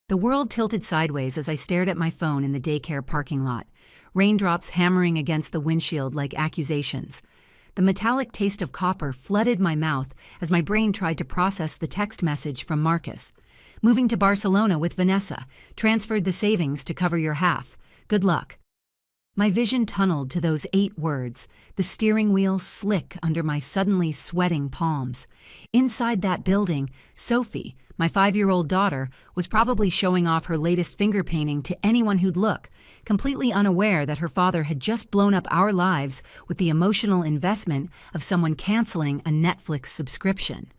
The world tilted sideways as I stared at my phone in the daycare parking lot, raindrops hammering against the windshield like accusations. The metallic taste of copper flooded my mouth as my brain tried to process the text message from Marcus. Moving to Barcelona with Vanessa, transferred the savings to cover your half. Good luck. My vision tunneled to those 8 words, the steering wheel slick under my suddenly sweating palms. Inside that building, Sophie, my 5-year-old daughter, was probably showing off her latest finger painting to anyone who'd look, completely unaware that her father had just blown up our lives with the emotional investment of someone canceling a Netflix subscription.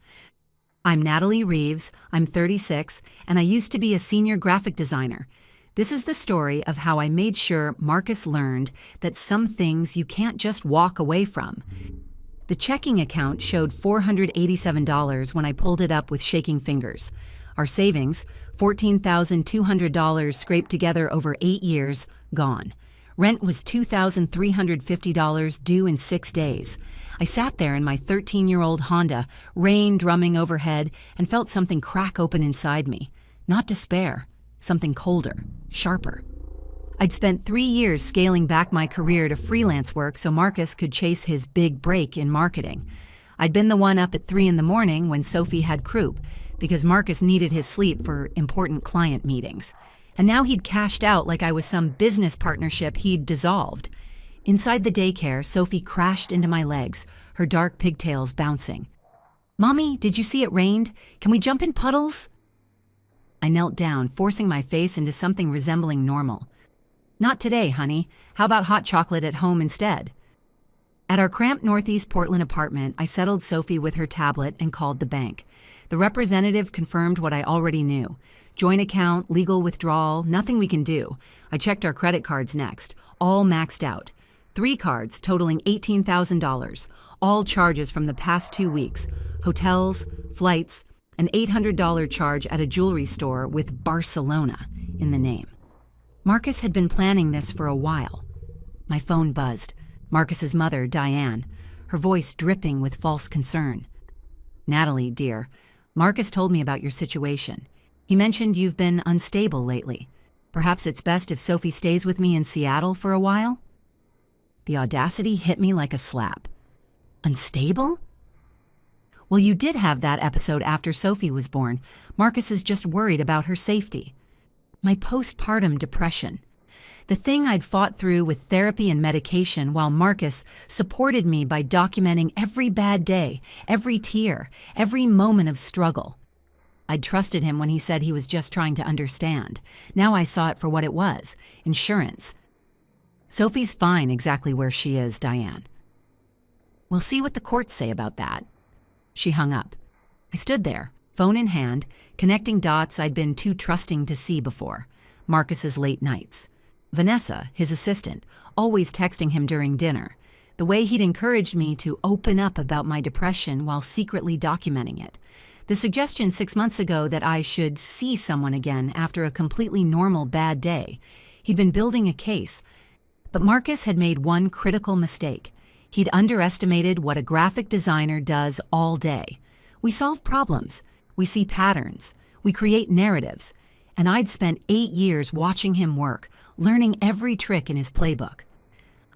I'm Natalie Reeves, I'm 36, and I used to be a senior graphic designer. This is the story of how I made sure Marcus learned that some things you can't just walk away from. The checking account showed $487 when I pulled it up with shaking fingers. Our savings, $14,200 scraped together over 8 years, gone. Rent was $2,350 due in 6 days. I sat there in my 13-year-old Honda, rain drumming overhead, and felt something crack open inside me. Not despair, something colder, sharper. I'd spent 3 years scaling back my career to freelance work so Marcus could chase his big break in marketing. I'd been the one up at 3 in the morning when Sophie had croup, because Marcus needed his sleep for important client meetings. And now he'd cashed out like I was some business partnership he'd dissolved. Inside the daycare, Sophie crashed into my legs, her dark pigtails bouncing. "Mommy, did you see it rained? Can we jump in puddles?" I knelt down, forcing my face into something resembling normal. "Not today, honey. How about hot chocolate at home instead?" At our cramped Northeast Portland apartment, I settled Sophie with her tablet and called the bank. The representative confirmed what I already knew. Joint account, legal withdrawal, nothing we can do. I checked our credit cards next, all maxed out. 3 cards totaling $18,000, all charges from the past 2 weeks. Hotels, flights, an $800 charge at a jewelry store with Barcelona in the name. Marcus had been planning this for a while. My phone buzzed. Marcus's mother, Diane, her voice dripping with false concern. "Natalie, dear, Marcus told me about your situation. He mentioned you've been unstable lately. Perhaps it's best if Sophie stays with me in Seattle for a while?" The audacity hit me like a slap. Unstable? Well, you did have that episode after Sophie was born. Marcus is just worried about her safety. My postpartum depression. The thing I'd fought through with therapy and medication while Marcus supported me by documenting every bad day, every tear, every moment of struggle. I'd trusted him when he said he was just trying to understand. Now I saw it for what it was, insurance. "Sophie's fine exactly where she is, Diane." "We'll see what the courts say about that." She hung up. I stood there, phone in hand, connecting dots I'd been too trusting to see before. Marcus's late nights. Vanessa, his assistant, always texting him during dinner. The way he'd encouraged me to open up about my depression while secretly documenting it. The suggestion 6 months ago that I should see someone again after a completely normal bad day. He'd been building a case. But Marcus had made one critical mistake. He'd underestimated what a graphic designer does all day. We solve problems. We see patterns. We create narratives. And I'd spent 8 years watching him work, learning every trick in his playbook.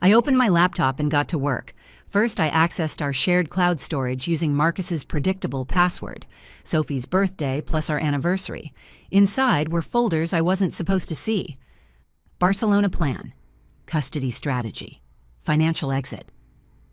I opened my laptop and got to work. First, I accessed our shared cloud storage using Marcus's predictable password, Sophie's birthday plus our anniversary. Inside were folders I wasn't supposed to see. Barcelona plan, custody strategy, financial exit.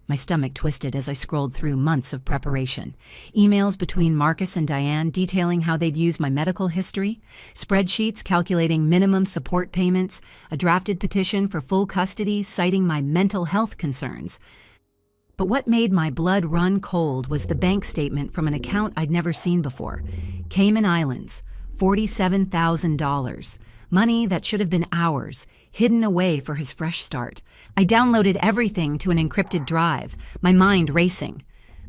My stomach twisted as I scrolled through months of preparation. Emails between Marcus and Diane detailing how they'd use my medical history, spreadsheets calculating minimum support payments, a drafted petition for full custody citing my mental health concerns. But what made my blood run cold was the bank statement from an account I'd never seen before. Cayman Islands, $47,000. Money that should have been ours, hidden away for his fresh start. I downloaded everything to an encrypted drive, my mind racing.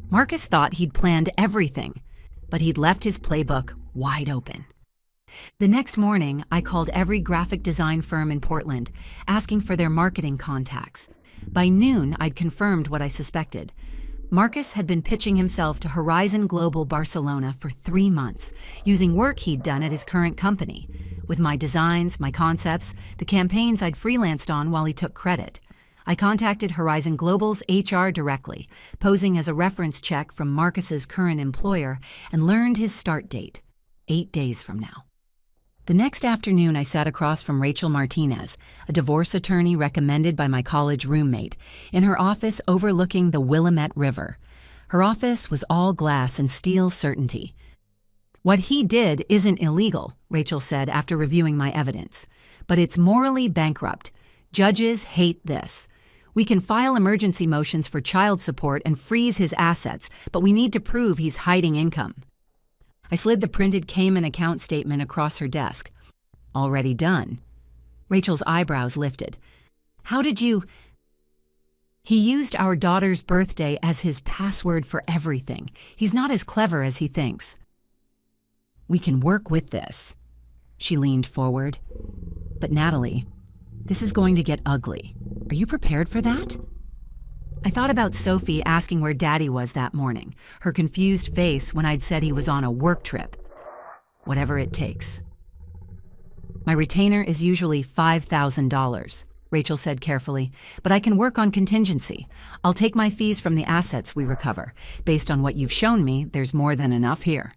Marcus thought he'd planned everything, but he'd left his playbook wide open. The next morning, I called every graphic design firm in Portland, asking for their marketing contacts. By noon, I'd confirmed what I suspected. Marcus had been pitching himself to Horizon Global Barcelona for 3 months, using work he'd done at his current company. with my designs, my concepts, the campaigns I'd freelanced on while he took credit. I contacted Horizon Global's HR directly, posing as a reference check from Marcus's current employer, and learned his start date, 8 days from now. The next afternoon, I sat across from Rachel Martinez, a divorce attorney recommended by my college roommate, in her office overlooking the Willamette River. Her office was all glass and steel certainty. "What he did isn't illegal," Rachel said after reviewing my evidence, "but it's morally bankrupt. Judges hate this. We can file emergency motions for child support and freeze his assets, but we need to prove he's hiding income." I slid the printed Cayman account statement across her desk. "Already done." Rachel's eyebrows lifted. "How did you—" "He used our daughter's birthday as his password for everything. He's not as clever as he thinks." "We can work with this." She leaned forward. "But Natalie, this is going to get ugly. Are you prepared for that?" I thought about Sophie asking where Daddy was that morning, her confused face when I'd said he was on a work trip. Whatever it takes. "My retainer is usually $5,000, Rachel said carefully, "but I can work on contingency. I'll take my fees from the assets we recover. Based on what you've shown me, there's more than enough here."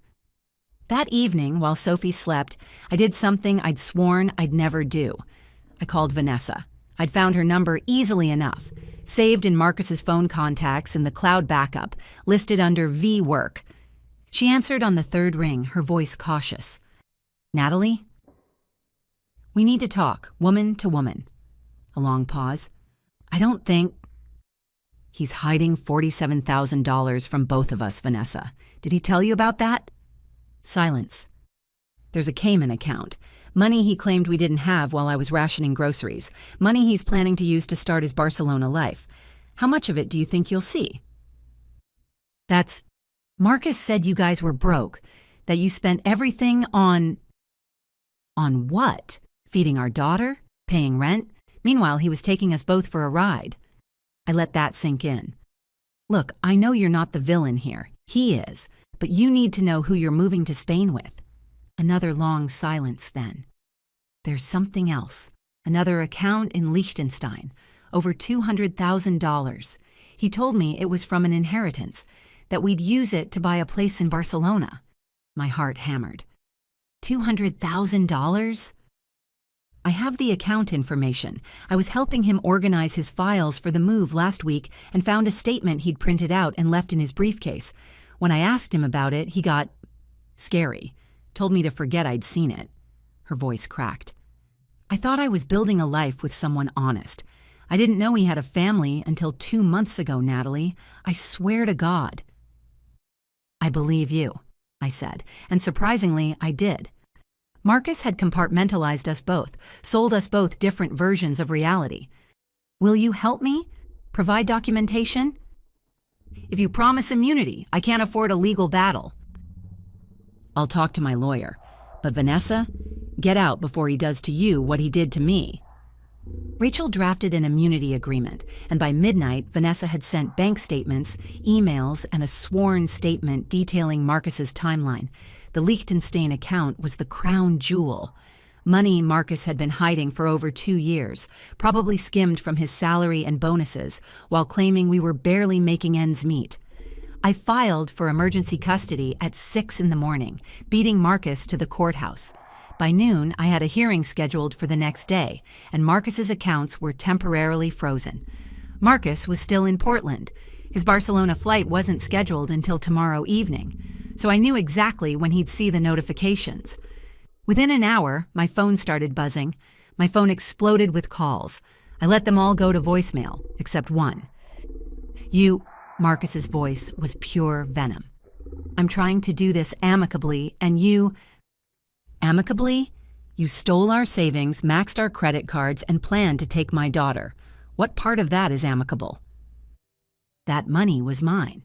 That evening, while Sophie slept, I did something I'd sworn I'd never do. I called Vanessa. I'd found her number easily enough, saved in Marcus's phone contacts in the cloud backup, listed under V Work. She answered on the third ring, her voice cautious. "Natalie?" "We need to talk, woman to woman." A long pause. "I don't think—" "He's hiding $47,000 from both of us, Vanessa. Did he tell you about that?" Silence. "There's a Cayman account. Money he claimed we didn't have while I was rationing groceries. Money he's planning to use to start his Barcelona life. How much of it do you think you'll see?" "That's— Marcus said you guys were broke, that you spent everything on—" "On what? Feeding our daughter? Paying rent? Meanwhile, he was taking us both for a ride." I let that sink in. "Look, I know you're not the villain here. He is. But you need to know who you're moving to Spain with." Another long silence then. "There's something else. Another account in Liechtenstein. Over $200,000. He told me it was from an inheritance, that we'd use it to buy a place in Barcelona." My heart hammered. $200,000? "I have the account information. I was helping him organize his files for the move last week and found a statement he'd printed out and left in his briefcase. When I asked him about it, he got scary. Told me to forget I'd seen it." Her voice cracked. "I thought I was building a life with someone honest. I didn't know he had a family until 2 months ago, Natalie. I swear to God." "I believe you," I said, and surprisingly, I did. Marcus had compartmentalized us both, sold us both different versions of reality. "Will you help me? Provide documentation?" "If you promise immunity, I can't afford a legal battle." "I'll talk to my lawyer. But Vanessa, get out before he does to you what he did to me." Rachel drafted an immunity agreement, and by midnight, Vanessa had sent bank statements, emails, and a sworn statement detailing Marcus's timeline. The Liechtenstein account was the crown jewel. Money Marcus had been hiding for over 2 years, probably skimmed from his salary and bonuses, while claiming we were barely making ends meet. I filed for emergency custody at 6 in the morning, beating Marcus to the courthouse. By noon, I had a hearing scheduled for the next day, and Marcus's accounts were temporarily frozen. Marcus was still in Portland. His Barcelona flight wasn't scheduled until tomorrow evening, so I knew exactly when he'd see the notifications. Within an hour, my phone started buzzing. My phone exploded with calls. I let them all go to voicemail, except one. Marcus's voice was pure venom. "I'm trying to do this amicably, and you—" "Amicably? You stole our savings, maxed our credit cards, and planned to take my daughter. What part of that is amicable?" "That money was mine."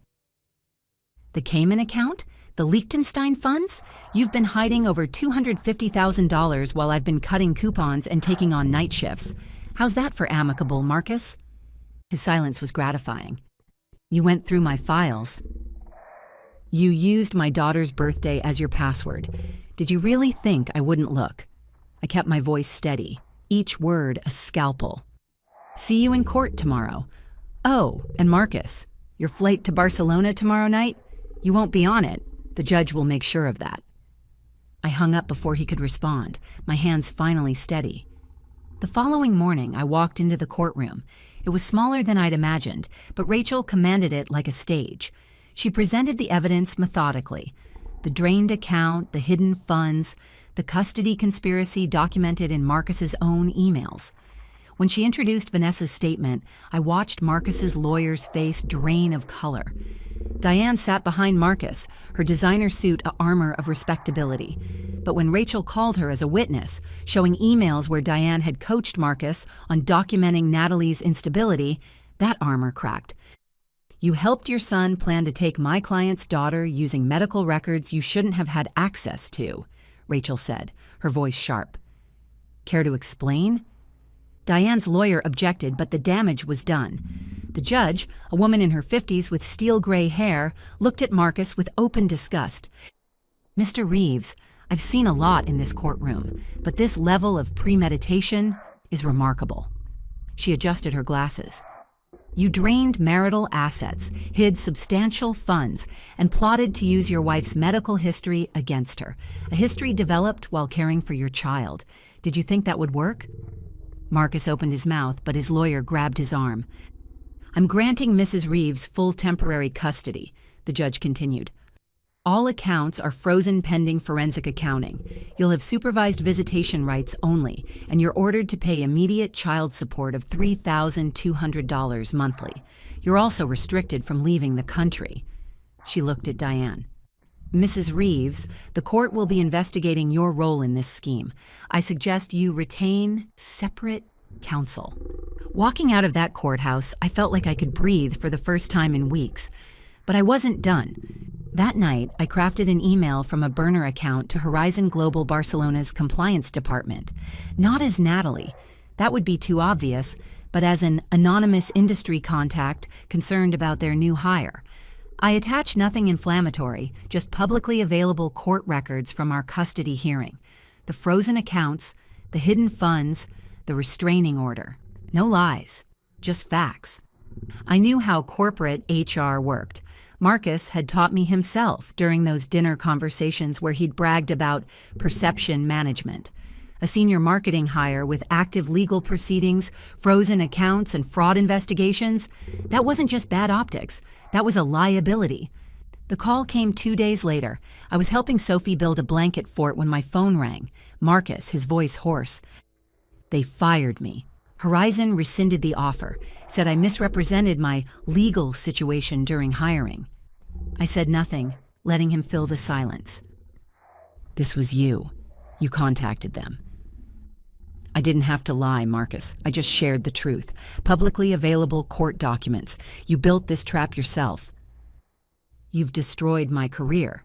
"The Cayman account? The Liechtenstein funds? You've been hiding over $250,000 while I've been cutting coupons and taking on night shifts. How's that for amicable, Marcus?" His silence was gratifying. "You went through my files. You used my daughter's birthday as your password. Did you really think I wouldn't look?" I kept my voice steady, each word a scalpel. See you in court tomorrow. Oh, and Marcus, your flight to Barcelona tomorrow night? You won't be on it. The judge will make sure of that. I hung up before he could respond, my hands finally steady. The following morning, I walked into the courtroom. It was smaller than I'd imagined, but Rachel commanded it like a stage. She presented the evidence methodically. The drained account, the hidden funds, the custody conspiracy documented in Marcus's own emails. When she introduced Vanessa's statement, I watched Marcus's lawyer's face drain of color. Diane sat behind Marcus, her designer suit a armor of respectability. But when Rachel called her as a witness, showing emails where Diane had coached Marcus on documenting Natalie's instability, that armor cracked. You helped your son plan to take my client's daughter using medical records you shouldn't have had access to, Rachel said, her voice sharp. Care to explain? Diane's lawyer objected, but the damage was done. The judge, a woman in her 50s with steel gray hair, looked at Marcus with open disgust. Mr. Reeves, I've seen a lot in this courtroom, but this level of premeditation is remarkable. She adjusted her glasses. You drained marital assets, hid substantial funds, and plotted to use your wife's medical history against her, a history developed while caring for your child. Did you think that would work? Marcus opened his mouth, but his lawyer grabbed his arm. I'm granting Mrs. Reeves full temporary custody, the judge continued. All accounts are frozen pending forensic accounting. You'll have supervised visitation rights only, and you're ordered to pay immediate child support of $3,200 monthly. You're also restricted from leaving the country. She looked at Diane. Mrs. Reeves, the court will be investigating your role in this scheme. I suggest you retain separate counsel. Walking out of that courthouse, I felt like I could breathe for the first time in weeks. But I wasn't done. That night, I crafted an email from a burner account to Horizon Global Barcelona's compliance department. Not as Natalie. That would be too obvious, but as an anonymous industry contact concerned about their new hire. I attached nothing inflammatory, just publicly available court records from our custody hearing. The frozen accounts, the hidden funds, the restraining order. No lies, just facts. I knew how corporate HR worked. Marcus had taught me himself during those dinner conversations where he'd bragged about perception management. A senior marketing hire with active legal proceedings, frozen accounts, and fraud investigations, that wasn't just bad optics. That was a liability. The call came 2 days later. I was helping Sophie build a blanket fort when my phone rang. Marcus, his voice hoarse. They fired me. Horizon rescinded the offer, said I misrepresented my legal situation during hiring. I said nothing, letting him fill the silence. This was you. You contacted them. I didn't have to lie, Marcus. I just shared the truth. Publicly available court documents. You built this trap yourself. You've destroyed my career.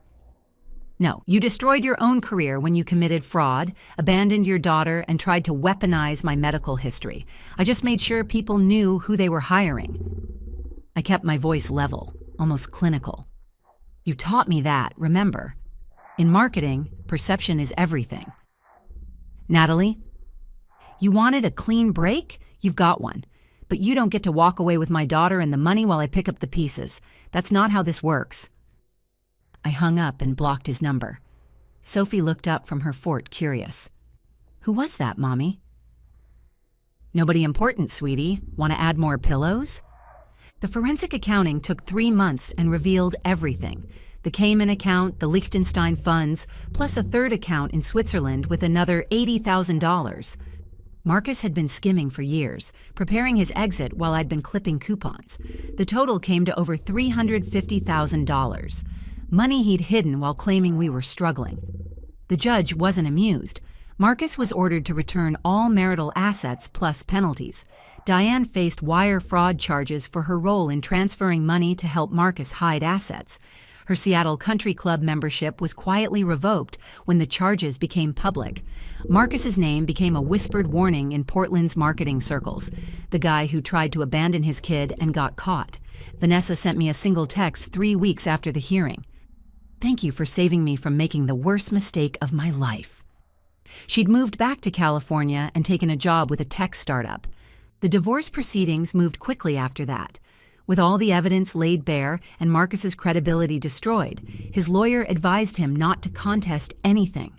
No, you destroyed your own career when you committed fraud, abandoned your daughter, and tried to weaponize my medical history. I just made sure people knew who they were hiring. I kept my voice level, almost clinical. You taught me that, remember. In marketing, perception is everything. Natalie, you wanted a clean break? You've got one. But you don't get to walk away with my daughter and the money while I pick up the pieces. That's not how this works. I hung up and blocked his number. Sophie looked up from her fort, curious. Who was that, Mommy? Nobody important, sweetie. Want to add more pillows? The forensic accounting took 3 months and revealed everything. The Cayman account, the Liechtenstein funds, plus a third account in Switzerland with another $80,000. Marcus had been skimming for years, preparing his exit while I'd been clipping coupons. The total came to over $350,000. Money he'd hidden while claiming we were struggling. The judge wasn't amused. Marcus was ordered to return all marital assets plus penalties. Diane faced wire fraud charges for her role in transferring money to help Marcus hide assets. Her Seattle Country Club membership was quietly revoked when the charges became public. Marcus's name became a whispered warning in Portland's marketing circles. The guy who tried to abandon his kid and got caught. Vanessa sent me a single text 3 weeks after the hearing. Thank you for saving me from making the worst mistake of my life. She'd moved back to California and taken a job with a tech startup. The divorce proceedings moved quickly after that. With all the evidence laid bare and Marcus's credibility destroyed, his lawyer advised him not to contest anything.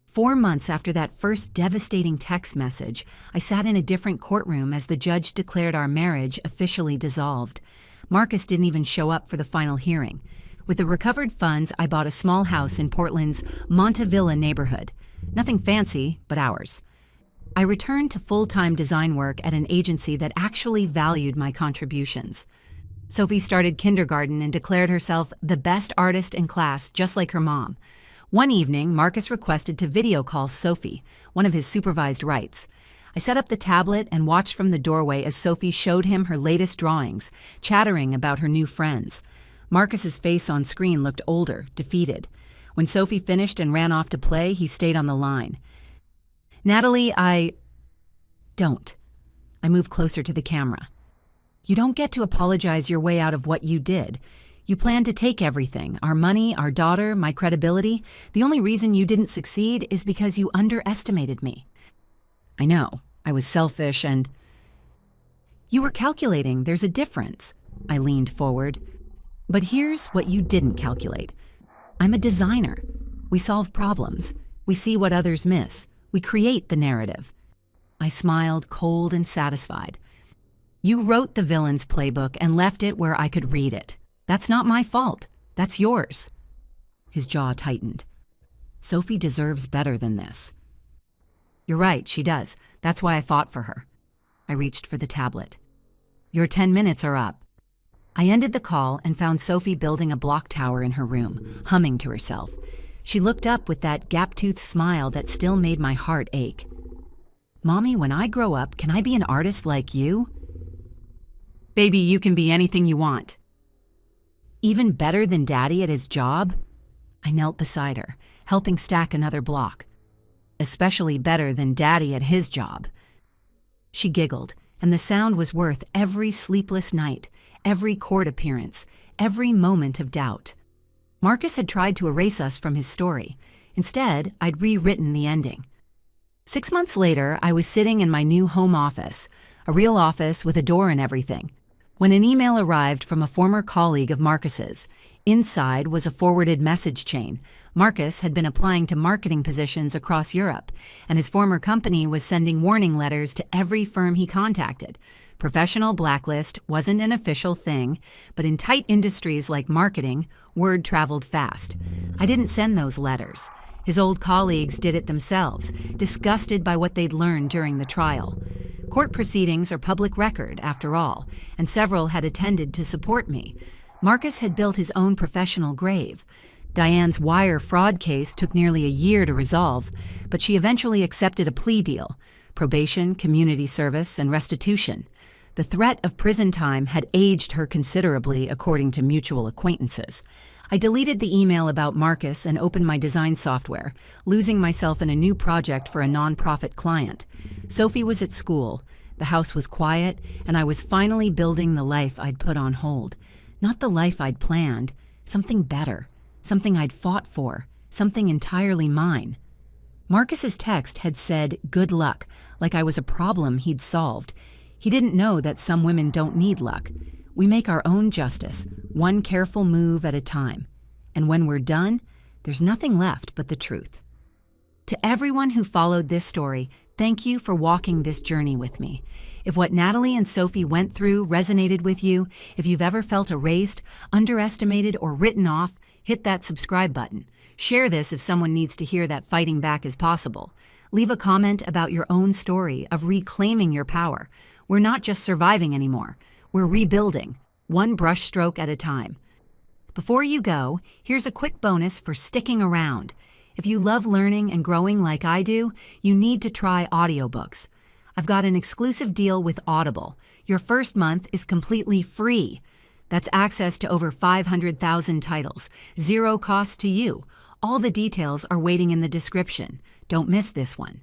4 months after that first devastating text message, I sat in a different courtroom as the judge declared our marriage officially dissolved. Marcus didn't even show up for the final hearing. With the recovered funds, I bought a small house in Portland's Montevilla neighborhood. Nothing fancy, but ours. I returned to full-time design work at an agency that actually valued my contributions. Sophie started kindergarten and declared herself the best artist in class, just like her mom. One evening, Marcus requested to video call Sophie, one of his supervised rights. I set up the tablet and watched from the doorway as Sophie showed him her latest drawings, chattering about her new friends. Marcus's face on screen looked older, defeated. When Sophie finished and ran off to play, he stayed on the line. "Natalie, Don't." I moved closer to the camera. "You don't get to apologize your way out of what you did. You planned to take everything, our money, our daughter, my credibility. The only reason you didn't succeed is because you underestimated me." "I know. I was selfish and—" "You were calculating. There's a difference." I leaned forward. "But here's what you didn't calculate. I'm a designer. We solve problems. We see what others miss. We create the narrative." I smiled, cold and satisfied. "You wrote the villain's playbook and left it where I could read it. That's not my fault. That's yours." His jaw tightened. "Sophie deserves better than this." "You're right, she does. That's why I fought for her." I reached for the tablet. "Your 10 minutes are up." I ended the call and found Sophie building a block tower in her room, humming to herself. She looked up with that gap-toothed smile that still made my heart ache. "Mommy, when I grow up, can I be an artist like you?" "Baby, you can be anything you want." "Even better than Daddy at his job?" I knelt beside her, helping stack another block. "Especially better than Daddy at his job." She giggled, and the sound was worth every sleepless night, every court appearance, every moment of doubt. Marcus had tried to erase us from his story. Instead, I'd rewritten the ending. 6 months later, I was sitting in my new home office, a real office with a door and everything, when an email arrived from a former colleague of Marcus's. Inside was a forwarded message chain. Marcus had been applying to marketing positions across Europe, and his former company was sending warning letters to every firm he contacted. Professional blacklist wasn't an official thing, but in tight industries like marketing, word traveled fast. I didn't send those letters. His old colleagues did it themselves, disgusted by what they'd learned during the trial. Court proceedings are public record, after all, and several had attended to support me. Marcus had built his own professional grave. Diane's wire fraud case took nearly a year to resolve, but she eventually accepted a plea deal: probation, community service, and restitution. The threat of prison time had aged her considerably, according to mutual acquaintances. I deleted the email about Marcus and opened my design software, losing myself in a new project for a nonprofit client. Sophie was at school, the house was quiet, and I was finally building the life I'd put on hold. Not the life I'd planned, something better, something I'd fought for, something entirely mine. Marcus's text had said, "Good luck," like I was a problem he'd solved. He didn't know that some women don't need luck. We make our own justice, one careful move at a time. And when we're done, there's nothing left but the truth. To everyone who followed this story, thank you for walking this journey with me. If what Natalie and Sophie went through resonated with you, if you've ever felt erased, underestimated, or written off, hit that subscribe button. Share this if someone needs to hear that fighting back is possible. Leave a comment about your own story of reclaiming your power. We're not just surviving anymore. We're rebuilding, one brushstroke at a time. Before you go, here's a quick bonus for sticking around. If you love learning and growing like I do, you need to try audiobooks. I've got an exclusive deal with Audible. Your first month is completely free. That's access to over 500,000 titles, zero cost to you. All the details are waiting in the description. Don't miss this one.